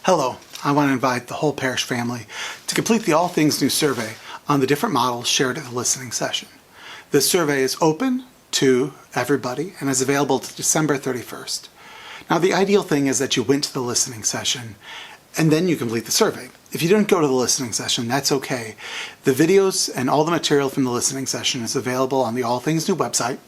Hello, I want to invite the whole parish family to complete the All Things New survey on the different models shared at the listening session. This survey is open to everybody and is available to December 31st. Now, the ideal thing is that you went to the listening session and then you complete the survey. If you didn't go to the listening session, that's okay. The videos and all the material from the listening session is available on the All Things New website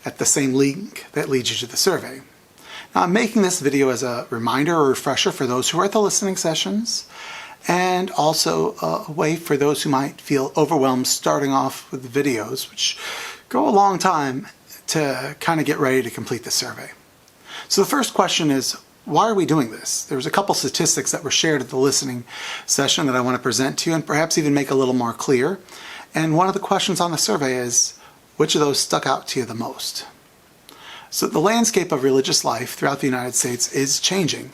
at the same link that leads you to the survey. Now, I'm making this video as a reminder or refresher for those who are at the listening sessions, and also a way for those who might feel overwhelmed starting off with the videos, which go a long time, to kind of get ready to complete the survey. So the first question is, why are we doing this? There was a couple statistics that were shared at the listening session that I want to present to you and perhaps even make a little more clear. And one of the questions on the survey is, which of those stuck out to you the most? So the landscape of religious life throughout the United States is changing.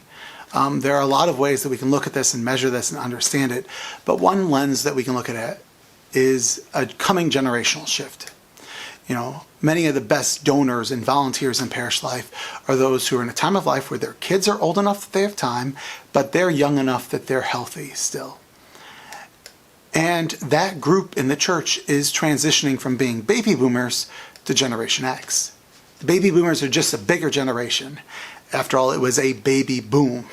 There are a lot of ways that we can look at this and measure this and understand it, but one lens that we can look at it is a coming generational shift. You know, many of the best donors and volunteers in parish life are those who are in a time of life where their kids are old enough that they have time, but they're young enough that they're healthy still. And that group in the church is transitioning from being baby boomers to Generation X. The baby boomers are just a bigger generation. After all, it was a baby boom.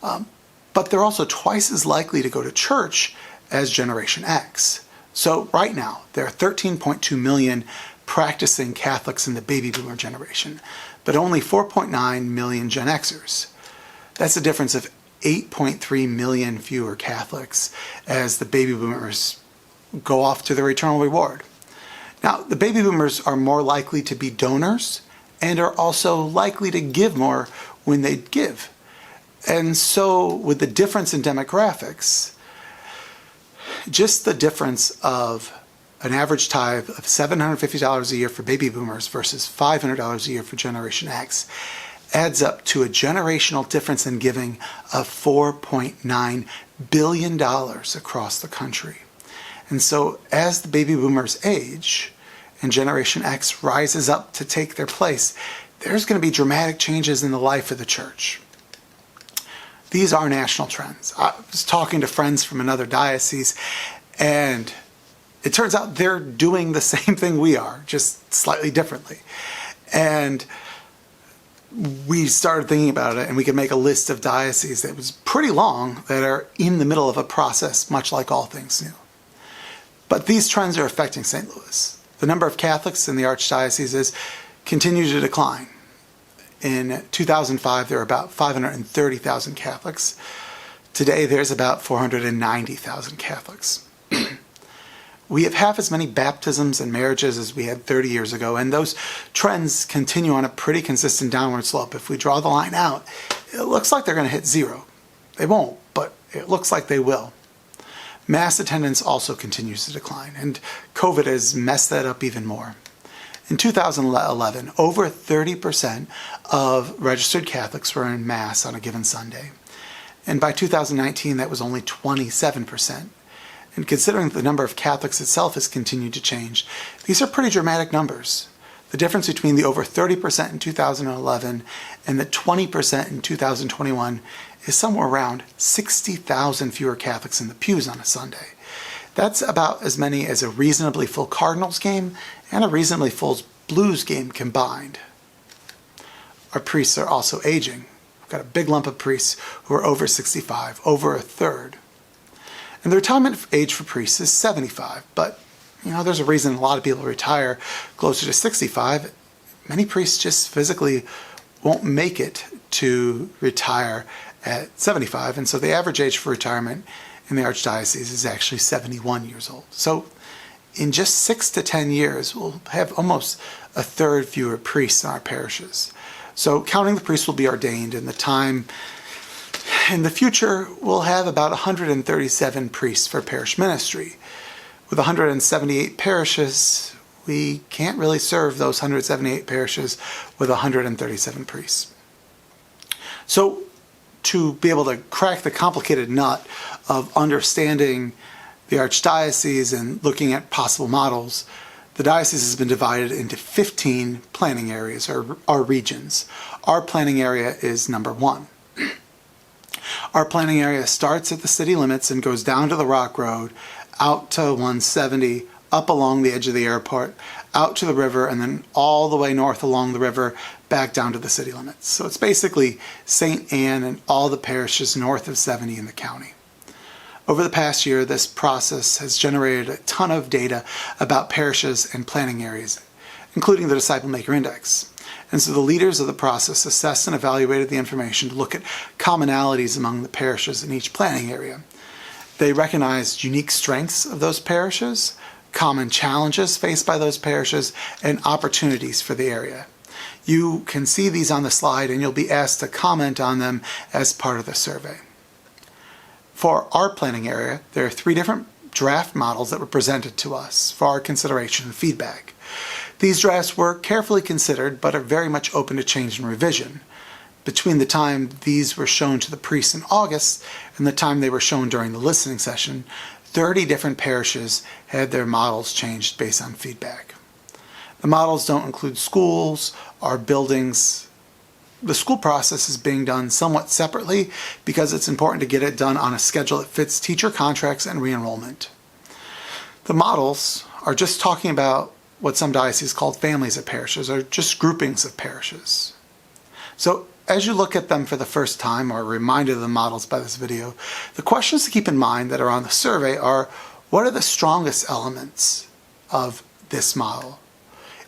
But they're also twice as likely to go to church as Generation X. So right now, there are 13.2 million practicing Catholics in the baby boomer generation, but only 4.9 million Gen Xers. That's a difference of 8.3 million fewer Catholics as the baby boomers go off to their eternal reward. Now, the baby boomers are more likely to be donors and are also likely to give more when they give. And so with the difference in demographics, just the difference of an average tithe of $750 a year for baby boomers versus $500 a year for Generation X adds up to a generational difference in giving of $4.9 billion across the country. And so as the baby boomers age and Generation X rises up to take their place, there's going to be dramatic changes in the life of the church. These are national trends. I was talking to friends from another diocese, and it turns out they're doing the same thing we are, just slightly differently. And we started thinking about it, and we could make a list of dioceses that was pretty long that are in the middle of a process, much like All Things New. But these trends are affecting St. Louis. The number of Catholics in the archdioceses continue to decline. In 2005, there were about 530,000 Catholics. Today, there's about 490,000 Catholics. We have half as many baptisms and marriages as we had 30 years ago, and those trends continue on a pretty consistent downward slope. If we draw the line out, it looks like they're going to hit zero. They won't, but it looks like they will. Mass attendance also continues to decline, and COVID has messed that up even more. In 2011, over 30% of registered Catholics were in Mass on a given Sunday. And by 2019, that was only 27%. And considering the number of Catholics itself has continued to change, these are pretty dramatic numbers. The difference between the over 30% in 2011 and the 20% in 2021 is somewhere around 60,000 fewer Catholics in the pews on a Sunday. That's about as many as a reasonably full Cardinals game and a reasonably full Blues game combined. Our priests are also aging. We've got a big lump of priests who are over 65, over a third. And the retirement age for priests is 75, but there's a reason a lot of people retire closer to 65. Many priests just physically won't make it to retire at 75, and so the average age for retirement in the Archdiocese is actually 71 years old. So in just 6 to 10 years, we'll have almost a third fewer priests in our parishes. So counting the priests will be ordained, and the time in the future, we'll have about 137 priests for parish ministry. With 178 parishes, we can't really serve those 178 parishes with 137 priests. So to be able to crack the complicated nut of understanding the Archdiocese and looking at possible models, the diocese has been divided into 15 planning areas, or regions. Our planning area is number 1. Our planning area starts at the city limits and goes down to the Rock Road, out to 170, up along the edge of the airport, out to the river, and then all the way north along the river, back down to the city limits. So it's basically St. Anne and all the parishes north of 70 in the county. Over the past year, this process has generated a ton of data about parishes and planning areas, including the Disciple Maker Index. And so the leaders of the process assessed and evaluated the information to look at commonalities among the parishes in each planning area. They recognized unique strengths of those parishes, common challenges faced by those parishes, and opportunities for the area. You can see these on the slide, and you'll be asked to comment on them as part of the survey. For our planning area, there are 3 different draft models that were presented to us for our consideration and feedback. These drafts were carefully considered, but are very much open to change and revision. Between the time these were shown to the priests in August and the time they were shown during the listening session, 30 different parishes had their models changed based on feedback. The models don't include schools or buildings. The school process is being done somewhat separately because it's important to get it done on a schedule that fits teacher contracts and re-enrollment. The models are just talking about what some dioceses call families of parishes, or just groupings of parishes. So as you look at them for the first time, or are reminded of the models by this video, the questions to keep in mind that are on the survey are, what are the strongest elements of this model?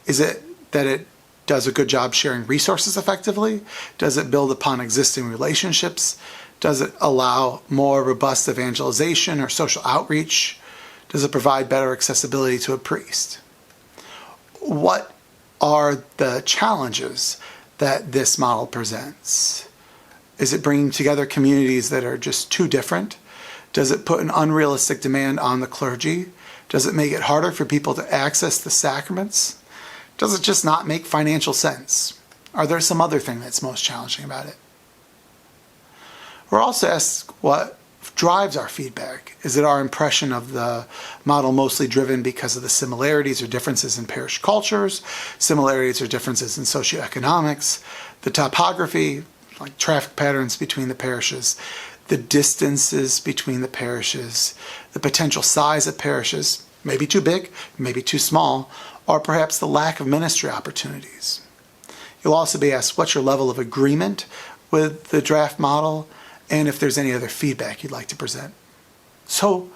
Is it that it does a good job sharing resources effectively? Does it build upon existing relationships? Does it allow more robust evangelization or social outreach? Does it provide better accessibility to a priest? What are the challenges that this model presents? Is it bringing together communities that are just too different? Does it put an unrealistic demand on the clergy? Does it make it harder for people to access the sacraments? Does it just not make financial sense? Are there some other thing that's most challenging about it? We're also asked what drives our feedback. Is it our impression of the model mostly driven because of the similarities or differences in parish cultures, similarities or differences in socioeconomics, the topography, like traffic patterns between the parishes, the distances between the parishes, the potential size of parishes, maybe too big, maybe too small, or perhaps the lack of ministry opportunities. You'll also be asked what's your level of agreement with the draft model, and if there's any other feedback you'd like to present. So,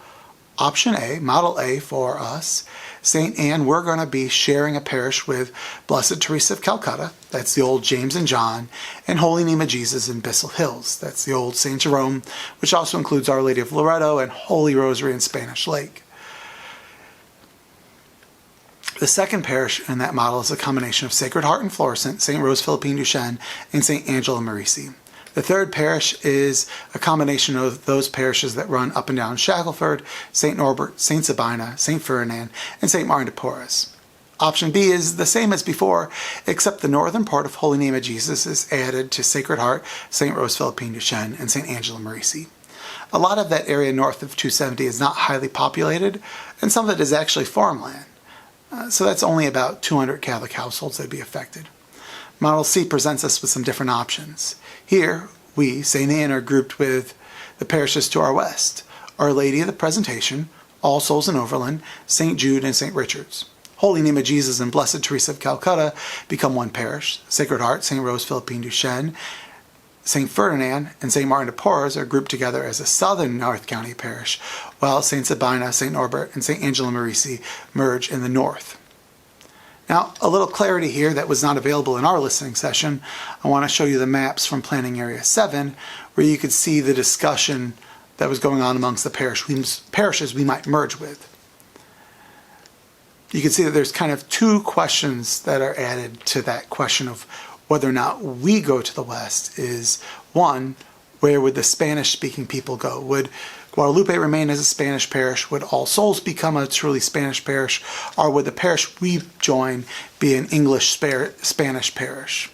option A, model A for us, St. Anne, we're going to be sharing a parish with Blessed Teresa of Calcutta, that's the old James and John, and Holy Name of Jesus in Bissell Hills, that's the old St. Jerome, which also includes Our Lady of Loreto and Holy Rosary in Spanish Lake. The second parish in that model is a combination of Sacred Heart and Florissant, St. Rose Philippine Duchesne, and St. Angela Merici. The third parish is a combination of those parishes that run up and down Shackelford, St. Norbert, St. Sabina, St. Ferdinand, and St. Martin de Porres. Option B is the same as before, except the northern part of Holy Name of Jesus is added to Sacred Heart, St. Rose Philippine Duchesne, and St. Angela Merici. A lot of that area north of 270 is not highly populated, and some of it is actually farmland. So that's only about 200 Catholic households that would be affected. Model C presents us with some different options. Here, we, St. Anne, are grouped with the parishes to our west: Our Lady of the Presentation, All Souls in Overland, St. Jude, and St. Richard's. Holy Name of Jesus and Blessed Teresa of Calcutta become one parish. Sacred Heart, St. Rose Philippine Duchesne, St. Ferdinand, and St. Martin de Porres are grouped together as a southern North County parish, while St. Sabina, St. Norbert, and St. Angela Merici merge in the north. Now, a little clarity here that was not available in our listening session. I want to show you the maps from Planning Area 7, where you could see the discussion that was going on amongst the parishes we might merge with. You can see that there's kind of 2 questions that are added to that question of whether or not we go to the west. Is 1, where would the Spanish-speaking people go? Would Guadalupe remain as a Spanish parish? Would All Souls become a truly Spanish parish? Or would the parish we join be an English-Spanish parish?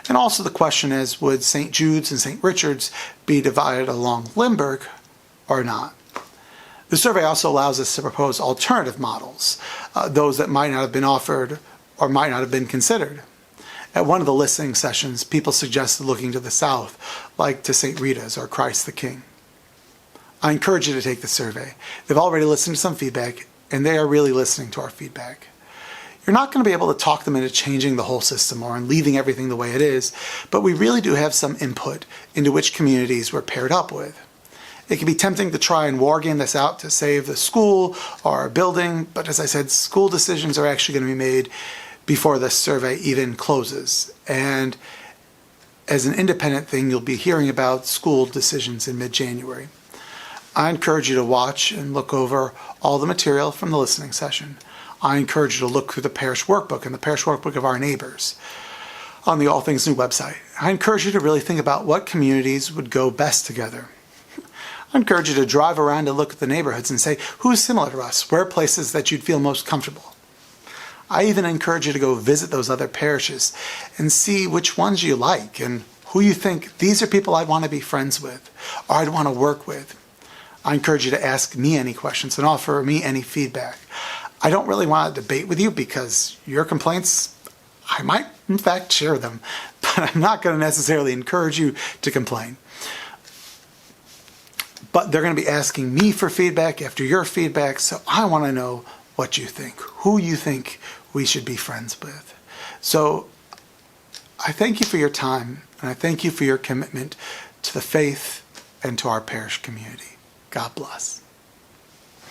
And also the question is, would St. Jude's and St. Richard's be divided along Limburg or not? The survey also allows us to propose alternative models, those that might not have been offered or might not have been considered. At one of the listening sessions, people suggested looking to the south, like to St. Rita's or Christ the King. I encourage you to take the survey. They've already listened to some feedback, and they are really listening to our feedback. You're not going to be able to talk them into changing the whole system or in leaving everything the way it is, but we really do have some input into which communities we're paired up with. It can be tempting to try and wargame this out to save the school or our building, but as I said, school decisions are actually going to be made before this survey even closes. And as an independent thing, you'll be hearing about school decisions in mid-January. I encourage you to watch and look over all the material from the listening session. I encourage you to look through the parish workbook and the parish workbook of our neighbors on the All Things New website. I encourage you to really think about what communities would go best together. I encourage you to drive around and look at the neighborhoods and say, who's similar to us? Where are places that you'd feel most comfortable? I even encourage you to go visit those other parishes and see which ones you like and who you think, these are people I'd want to be friends with or I'd want to work with. I encourage you to ask me any questions and offer me any feedback. I don't really want to debate with you because your complaints, I might in fact share them, but I'm not going to necessarily encourage you to complain. But they're going to be asking me for feedback after your feedback, so I want to know what you think, who you think we should be friends with. So I thank you for your time, and I thank you for your commitment to the faith and to our parish community. God bless.